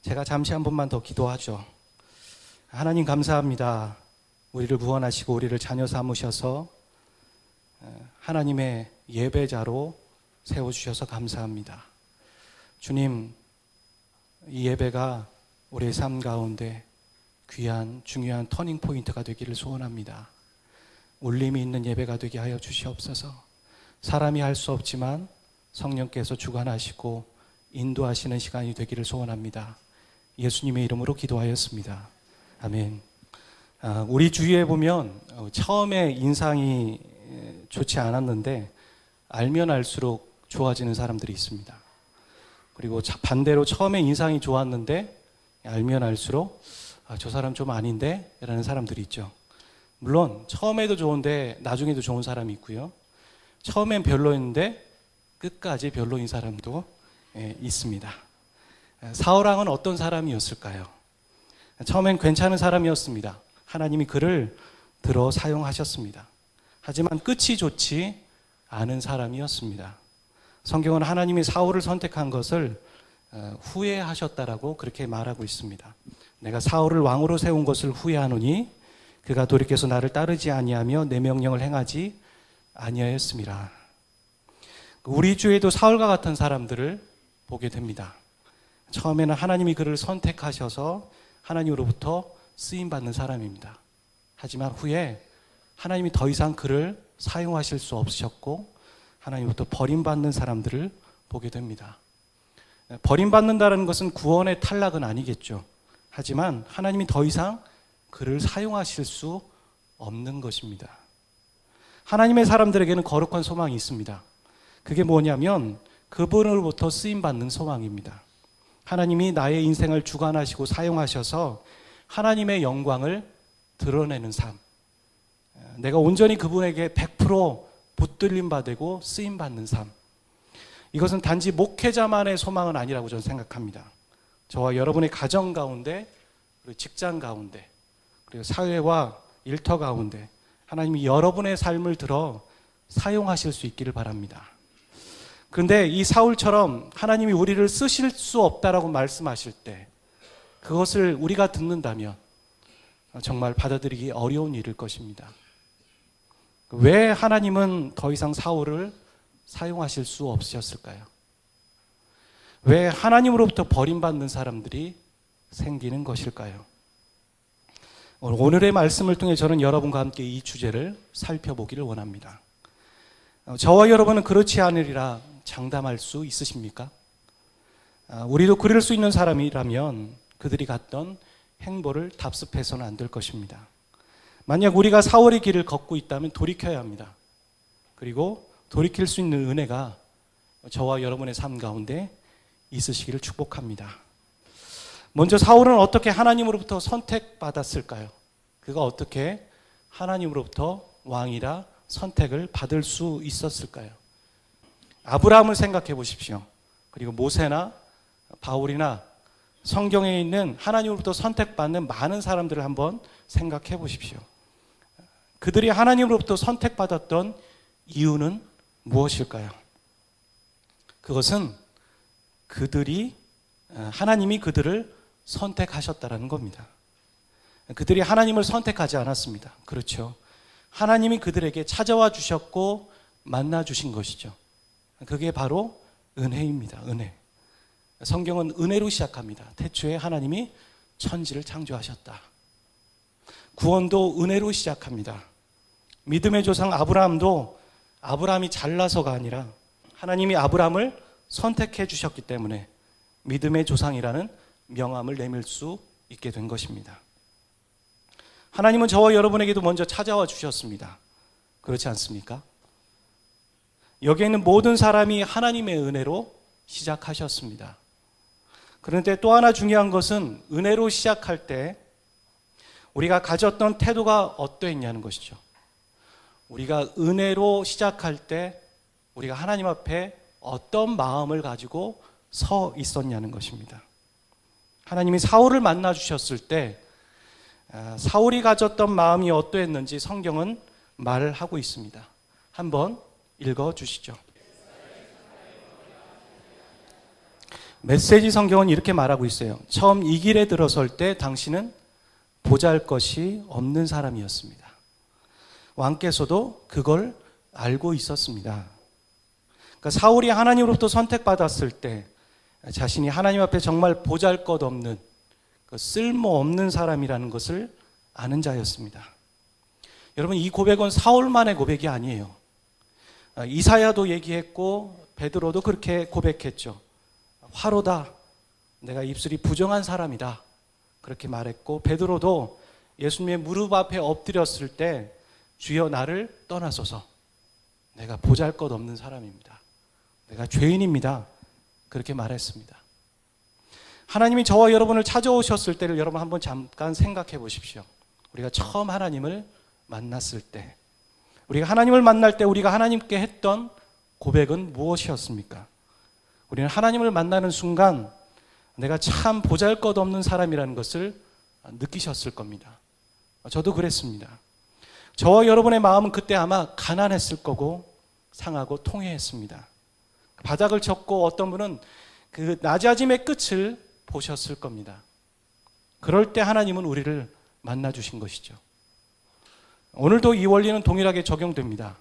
제가 잠시 한 번만 더 기도하죠. 하나님 감사합니다. 우리를 구원하시고 우리를 자녀 삼으셔서 하나님의 예배자로 세워주셔서 감사합니다. 주님, 이 예배가 우리의 삶 가운데 귀한 중요한 터닝 포인트가 되기를 소원합니다. 울림이 있는 예배가 되게 하여 주시옵소서. 사람이 할 수 없지만 성령께서 주관하시고 인도하시는 시간이 되기를 소원합니다. 예수님의 이름으로 기도하였습니다. 아멘. 우리 주위에 보면 처음에 인상이 좋지 않았는데 알면 알수록 좋아지는 사람들이 있습니다. 그리고 반대로 처음에 인상이 좋았는데 알면 알수록 저 사람 좀 아닌데? 라는 사람들이 있죠. 물론 처음에도 좋은데 나중에도 좋은 사람이 있고요. 처음엔 별로였는데 끝까지 별로인 사람도 있습니다. 사울왕은 어떤 사람이었을까요? 처음엔 괜찮은 사람이었습니다. 하나님이 그를 들어 사용하셨습니다. 하지만 끝이 좋지 않은 사람이었습니다. 성경은 하나님이 사울을 선택한 것을 후회하셨다라고 그렇게 말하고 있습니다. 내가 사울을 왕으로 세운 것을 후회하노니 그가 돌이켜서 나를 따르지 아니하며 내 명령을 행하지 아니하였습니다. 우리 주위에도 사울과 같은 사람들을 보게 됩니다. 처음에는 하나님이 그를 선택하셔서 하나님으로부터 쓰임받는 사람입니다. 하지만 후에 하나님이 더 이상 그를 사용하실 수 없으셨고 하나님으로부터 버림받는 사람들을 보게 됩니다. 버림받는다는 것은 구원의 탈락은 아니겠죠. 하지만 하나님이 더 이상 그를 사용하실 수 없는 것입니다. 하나님의 사람들에게는 거룩한 소망이 있습니다. 그게 뭐냐면 그분으로부터 쓰임받는 소망입니다. 하나님이 나의 인생을 주관하시고 사용하셔서 하나님의 영광을 드러내는 삶, 내가 온전히 그분에게 100% 붙들림 받고 쓰임받는 삶, 이것은 단지 목회자만의 소망은 아니라고 저는 생각합니다. 저와 여러분의 가정 가운데, 그리고 직장 가운데, 그리고 사회와 일터 가운데 하나님이 여러분의 삶을 들어 사용하실 수 있기를 바랍니다. 그런데 이 사울처럼 하나님이 우리를 쓰실 수 없다라고 말씀하실 때 그것을 우리가 듣는다면 정말 받아들이기 어려운 일일 것입니다. 왜 하나님은 더 이상 사울을 사용하실 수 없으셨을까요? 왜 하나님으로부터 버림받는 사람들이 생기는 것일까요? 오늘의 말씀을 통해 저는 여러분과 함께 이 주제를 살펴보기를 원합니다. 저와 여러분은 그렇지 않으리라 장담할 수 있으십니까? 우리도 그럴 수 있는 사람이라면 그들이 갔던 행보를 답습해서는 안 될 것입니다. 만약 우리가 사울의 길을 걷고 있다면 돌이켜야 합니다. 그리고 돌이킬 수 있는 은혜가 저와 여러분의 삶 가운데 있으시기를 축복합니다. 먼저 사울은 어떻게 하나님으로부터 선택받았을까요? 그가 어떻게 하나님으로부터 왕이라 선택을 받을 수 있었을까요? 아브라함을 생각해 보십시오. 그리고 모세나 바울이나 성경에 있는 하나님으로부터 선택받는 많은 사람들을 한번 생각해 보십시오. 그들이 하나님으로부터 선택받았던 이유는 무엇일까요? 그것은 하나님이 그들을 선택하셨다라는 겁니다. 그들이 하나님을 선택하지 않았습니다. 그렇죠. 하나님이 그들에게 찾아와 주셨고 만나 주신 것이죠. 그게 바로 은혜입니다. 은혜. 성경은 은혜로 시작합니다. 태초에 하나님이 천지를 창조하셨다. 구원도 은혜로 시작합니다. 믿음의 조상 아브라함도 아브라함이 잘나서가 아니라 하나님이 아브라함을 선택해 주셨기 때문에 믿음의 조상이라는 명함을 내밀 수 있게 된 것입니다. 하나님은 저와 여러분에게도 먼저 찾아와 주셨습니다. 그렇지 않습니까? 여기에 있는 모든 사람이 하나님의 은혜로 시작하셨습니다. 그런데 또 하나 중요한 것은 은혜로 시작할 때 우리가 가졌던 태도가 어떠했냐는 것이죠. 우리가 은혜로 시작할 때 우리가 하나님 앞에 어떤 마음을 가지고 서 있었냐는 것입니다. 하나님이 사울을 만나 주셨을 때 사울이 가졌던 마음이 어떠했는지 성경은 말을 하고 있습니다. 한번 읽어 주시죠. 메시지 성경은 이렇게 말하고 있어요. 처음 이 길에 들어설 때 당신은 보잘것이 없는 사람이었습니다. 왕께서도 그걸 알고 있었습니다. 그러니까 사울이 하나님으로부터 선택받았을 때 자신이 하나님 앞에 정말 보잘것없는, 쓸모없는 사람이라는 것을 아는 자였습니다. 여러분, 이 고백은 사울만의 고백이 아니에요. 이사야도 얘기했고 베드로도 그렇게 고백했죠. 화로다, 내가 입술이 부정한 사람이다, 그렇게 말했고, 베드로도 예수님의 무릎 앞에 엎드렸을 때 주여 나를 떠나소서, 내가 보잘것없는 사람입니다, 내가 죄인입니다, 그렇게 말했습니다. 하나님이 저와 여러분을 찾아오셨을 때를 여러분 한번 잠깐 생각해 보십시오. 우리가 처음 하나님을 만났을 때, 우리가 하나님을 만날 때 우리가 하나님께 했던 고백은 무엇이었습니까? 우리는 하나님을 만나는 순간 내가 참 보잘것없는 사람이라는 것을 느끼셨을 겁니다. 저도 그랬습니다. 저와 여러분의 마음은 그때 아마 가난했을 거고 상하고 통회했습니다. 바닥을 쳤고 어떤 분은 그 낮아짐의 끝을 보셨을 겁니다. 그럴 때 하나님은 우리를 만나주신 것이죠. 오늘도 이 원리는 동일하게 적용됩니다.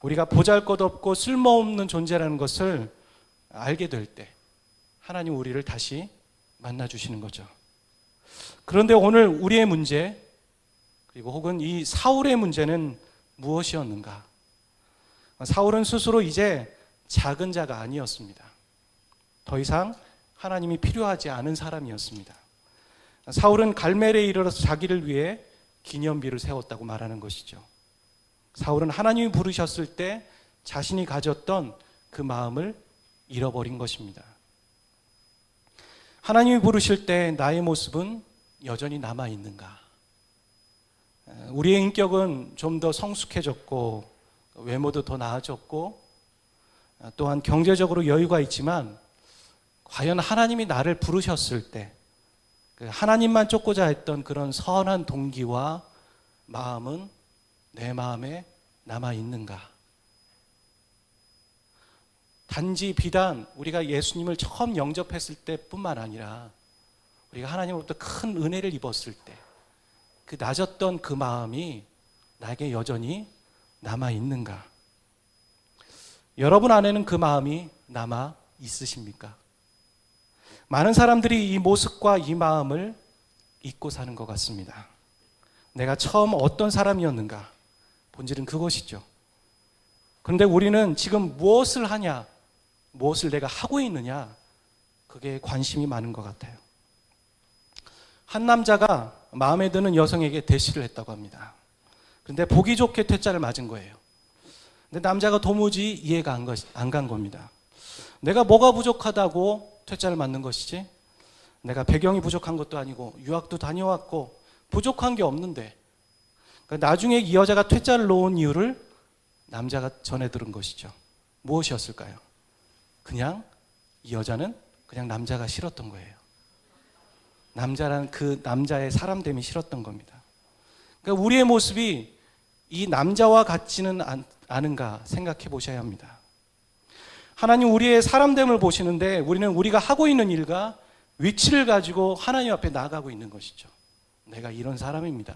우리가 보잘것없고 쓸모없는 존재라는 것을 알게 될 때 하나님 우리를 다시 만나주시는 거죠. 그런데 오늘 우리의 문제, 그리고 혹은 이 사울의 문제는 무엇이었는가? 사울은 스스로 이제 작은 자가 아니었습니다. 더 이상 하나님이 필요하지 않은 사람이었습니다. 사울은 갈멜에 이르러서 자기를 위해 기념비를 세웠다고 말하는 것이죠. 사울은 하나님이 부르셨을 때 자신이 가졌던 그 마음을 잃어버린 것입니다. 하나님이 부르실 때 나의 모습은 여전히 남아있는가? 우리의 인격은 좀 더 성숙해졌고 외모도 더 나아졌고 또한 경제적으로 여유가 있지만 과연 하나님이 나를 부르셨을 때 하나님만 쫓고자 했던 그런 선한 동기와 마음은 내 마음에 남아있는가? 단지 비단 우리가 예수님을 처음 영접했을 때뿐만 아니라 우리가 하나님으로부터 큰 은혜를 입었을 때 그 낮았던 그 마음이 나에게 여전히 남아있는가? 여러분 안에는 그 마음이 남아 있으십니까? 많은 사람들이 이 모습과 이 마음을 잊고 사는 것 같습니다. 내가 처음 어떤 사람이었는가? 본질은 그것이죠. 그런데 우리는 지금 무엇을 하냐? 무엇을 내가 하고 있느냐? 그게 관심이 많은 것 같아요. 한 남자가 마음에 드는 여성에게 대시를 했다고 합니다. 그런데 보기 좋게 퇴짜를 맞은 거예요. 근데 남자가 도무지 이해가 안 간 겁니다. 내가 뭐가 부족하다고 퇴짜를 맞는 것이지? 내가 배경이 부족한 것도 아니고 유학도 다녀왔고 부족한 게 없는데. 그러니까 나중에 이 여자가 퇴짜를 놓은 이유를 남자가 전해 들은 것이죠. 무엇이었을까요? 그냥 이 여자는 그냥 남자가 싫었던 거예요. 남자라는 그 남자의 사람됨이 싫었던 겁니다. 그러니까 우리의 모습이 이 남자와 같지는 않은가 생각해 보셔야 합니다. 하나님 우리의 사람됨을 보시는데 우리는 우리가 하고 있는 일과 위치를 가지고 하나님 앞에 나아가고 있는 것이죠. 내가 이런 사람입니다.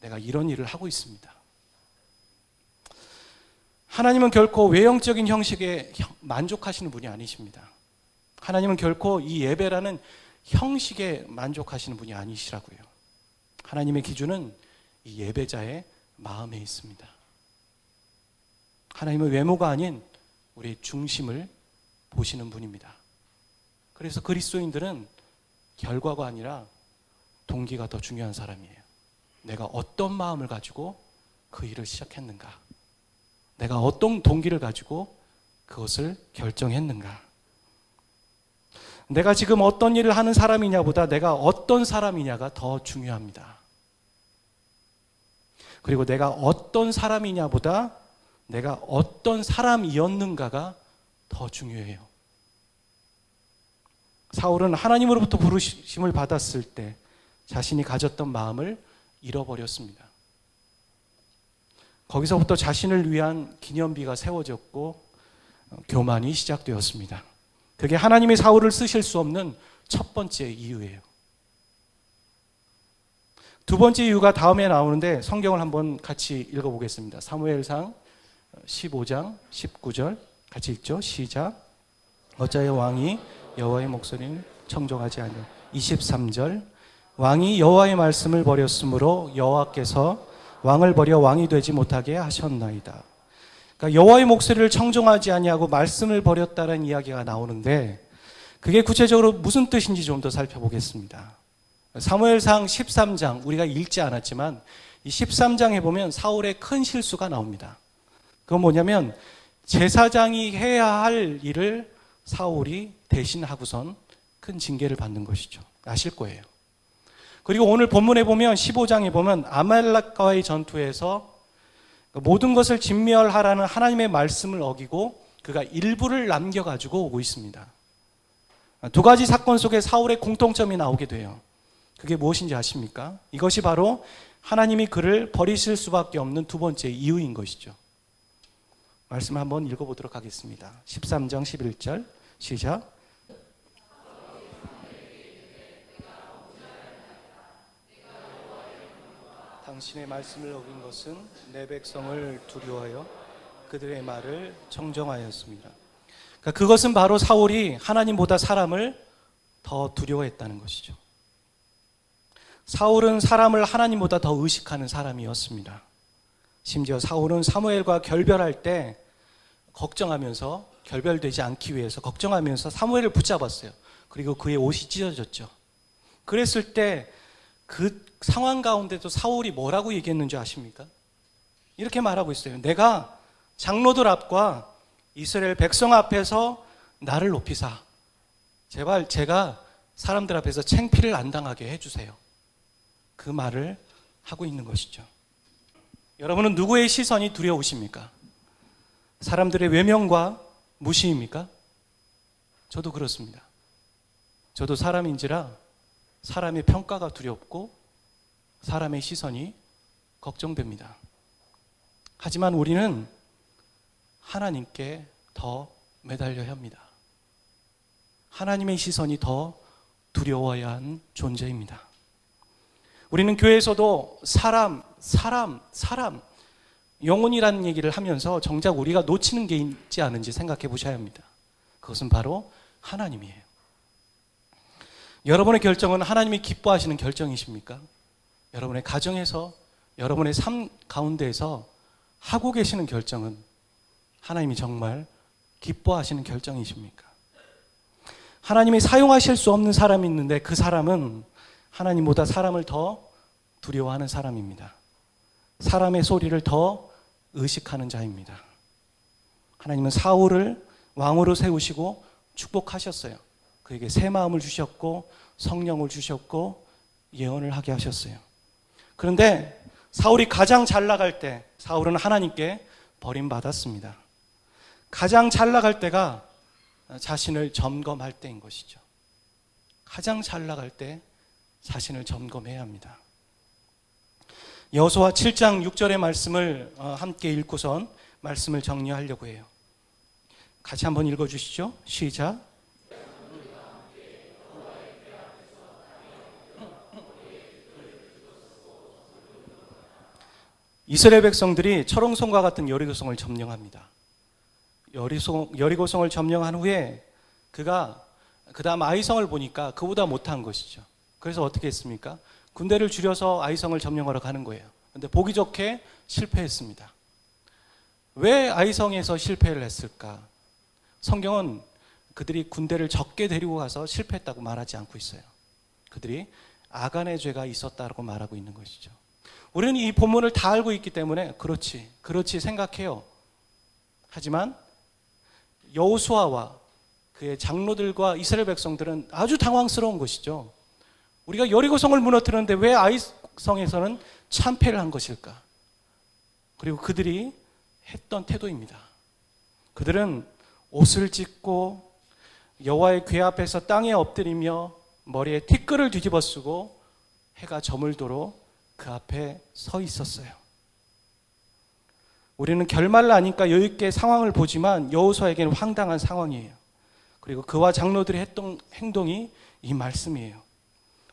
내가 이런 일을 하고 있습니다. 하나님은 결코 외형적인 형식에 만족하시는 분이 아니십니다. 하나님은 결코 이 예배라는 형식에 만족하시는 분이 아니시라고요. 하나님의 기준은 이 예배자의 마음에 있습니다. 하나님은 외모가 아닌 우리의 중심을 보시는 분입니다. 그래서 그리스도인들은 결과가 아니라 동기가 더 중요한 사람이에요. 내가 어떤 마음을 가지고 그 일을 시작했는가? 내가 어떤 동기를 가지고 그것을 결정했는가? 내가 지금 어떤 일을 하는 사람이냐보다 내가 어떤 사람이냐가 더 중요합니다. 그리고 내가 어떤 사람이냐보다 내가 어떤 사람이었는가가 더 중요해요. 사울은 하나님으로부터 부르심을 받았을 때 자신이 가졌던 마음을 잃어버렸습니다. 거기서부터 자신을 위한 기념비가 세워졌고 교만이 시작되었습니다. 그게 하나님이 사울을 쓰실 수 없는 첫 번째 이유예요. 두 번째 이유가 다음에 나오는데 성경을 한번 같이 읽어보겠습니다. 사무엘상 15장 19절 같이 읽죠. 시작. 어찌하여 왕이 여호와의 목소리를 청종하지 아니하고 23절 왕이 여호와의 말씀을 버렸으므로 여호와께서 왕을 버려 왕이 되지 못하게 하셨나이다. 그러니까 여호와의 목소리를 청종하지 아니하고 말씀을 버렸다는 이야기가 나오는데 그게 구체적으로 무슨 뜻인지 좀 더 살펴보겠습니다. 사무엘상 13장 우리가 읽지 않았지만 이 13장에 보면 사울의 큰 실수가 나옵니다. 그건 뭐냐면 제사장이 해야 할 일을 사울이 대신하고선 큰 징계를 받는 것이죠. 아실 거예요. 그리고 오늘 본문에 보면 15장에 보면 아말렉과의 전투에서 모든 것을 진멸하라는 하나님의 말씀을 어기고 그가 일부를 남겨가지고 오고 있습니다. 두 가지 사건 속에 사울의 공통점이 나오게 돼요. 그게 무엇인지 아십니까? 이것이 바로 하나님이 그를 버리실 수밖에 없는 두 번째 이유인 것이죠. 말씀 한번 읽어보도록 하겠습니다. 13장 11절 시작. 당신의 말씀을 어긴 것은 내 백성을 두려워하여 그들의 말을 청정하였습니다. 그러니까 그것은 바로 사울이 하나님보다 사람을 더 두려워했다는 것이죠. 사울은 사람을 하나님보다 더 의식하는 사람이었습니다. 심지어 사울은 사무엘과 결별할 때 걱정하면서 결별되지 않기 위해서 걱정하면서 사무엘을 붙잡았어요. 그리고 그의 옷이 찢어졌죠. 그랬을 때 그 상황 가운데도 사울이 뭐라고 얘기했는지 아십니까? 이렇게 말하고 있어요. 내가 장로들 앞과 이스라엘 백성 앞에서 나를 높이사 제발 제가 사람들 앞에서 창피를 안 당하게 해주세요. 그 말을 하고 있는 것이죠. 여러분은 누구의 시선이 두려우십니까? 사람들의 외면과 무시입니까? 저도 그렇습니다. 저도 사람인지라 사람의 평가가 두렵고 사람의 시선이 걱정됩니다. 하지만 우리는 하나님께 더 매달려야 합니다. 하나님의 시선이 더 두려워야 하는 존재입니다. 우리는 교회에서도 사람, 영혼이라는 얘기를 하면서 정작 우리가 놓치는 게 있지 않은지 생각해 보셔야 합니다. 그것은 바로 하나님이에요. 여러분의 결정은 하나님이 기뻐하시는 결정이십니까? 여러분의 가정에서, 여러분의 삶 가운데에서 하고 계시는 결정은 하나님이 정말 기뻐하시는 결정이십니까? 하나님이 사용하실 수 없는 사람이 있는데 그 사람은 하나님보다 사람을 더 두려워하는 사람입니다. 사람의 소리를 더 의식하는 자입니다. 하나님은 사울을 왕으로 세우시고 축복하셨어요. 그에게 새 마음을 주셨고 성령을 주셨고 예언을 하게 하셨어요. 그런데 사울이 가장 잘 나갈 때 사울은 하나님께 버림받았습니다. 가장 잘 나갈 때가 자신을 점검할 때인 것이죠. 가장 잘 나갈 때 자신을 점검해야 합니다. 여호수아 7장 6절의 말씀을 함께 읽고선 말씀을 정리하려고 해요. 같이 한번 읽어주시죠. 시작. 이스라엘 백성들이 철옹성과 같은 여리고성을 점령합니다. 여리고성을 점령한 후에 그가 그 다음 아이성을 보니까 그보다 못한 것이죠. 그래서 어떻게 했습니까? 군대를 줄여서 아이성을 점령하러 가는 거예요. 그런데 보기 좋게 실패했습니다. 왜 아이성에서 실패를 했을까? 성경은 그들이 군대를 적게 데리고 가서 실패했다고 말하지 않고 있어요. 그들이 아간의 죄가 있었다고 말하고 있는 것이죠. 우리는 이 본문을 다 알고 있기 때문에 그렇지 생각해요. 하지만 여호수아와 그의 장로들과 이스라엘 백성들은 아주 당황스러운 것이죠. 우리가 여리고성을 무너뜨렸는데 왜 아이성에서는 참패를 한 것일까? 그리고 그들이 했던 태도입니다. 그들은 옷을 찢고 여호와의 궤 앞에서 땅에 엎드리며 머리에 티끌을 뒤집어 쓰고 해가 저물도록 그 앞에 서 있었어요. 우리는 결말을 아니까 여유 있게 상황을 보지만 여호수아에게는 황당한 상황이에요. 그리고 그와 장로들이 했던 행동이 이 말씀이에요.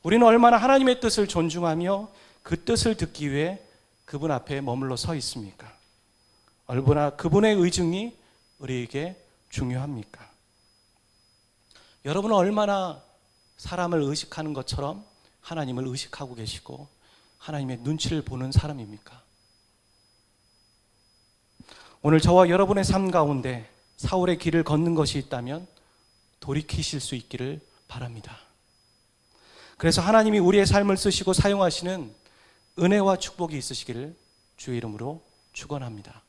우리는 얼마나 하나님의 뜻을 존중하며 그 뜻을 듣기 위해 그분 앞에 머물러 서 있습니까? 얼마나 그분의 의중이 우리에게 중요합니까? 여러분은 얼마나 사람을 의식하는 것처럼 하나님을 의식하고 계시고 하나님의 눈치를 보는 사람입니까? 오늘 저와 여러분의 삶 가운데 사울의 길을 걷는 것이 있다면 돌이키실 수 있기를 바랍니다. 그래서 하나님이 우리의 삶을 쓰시고 사용하시는 은혜와 축복이 있으시기를 주의 이름으로 축원합니다.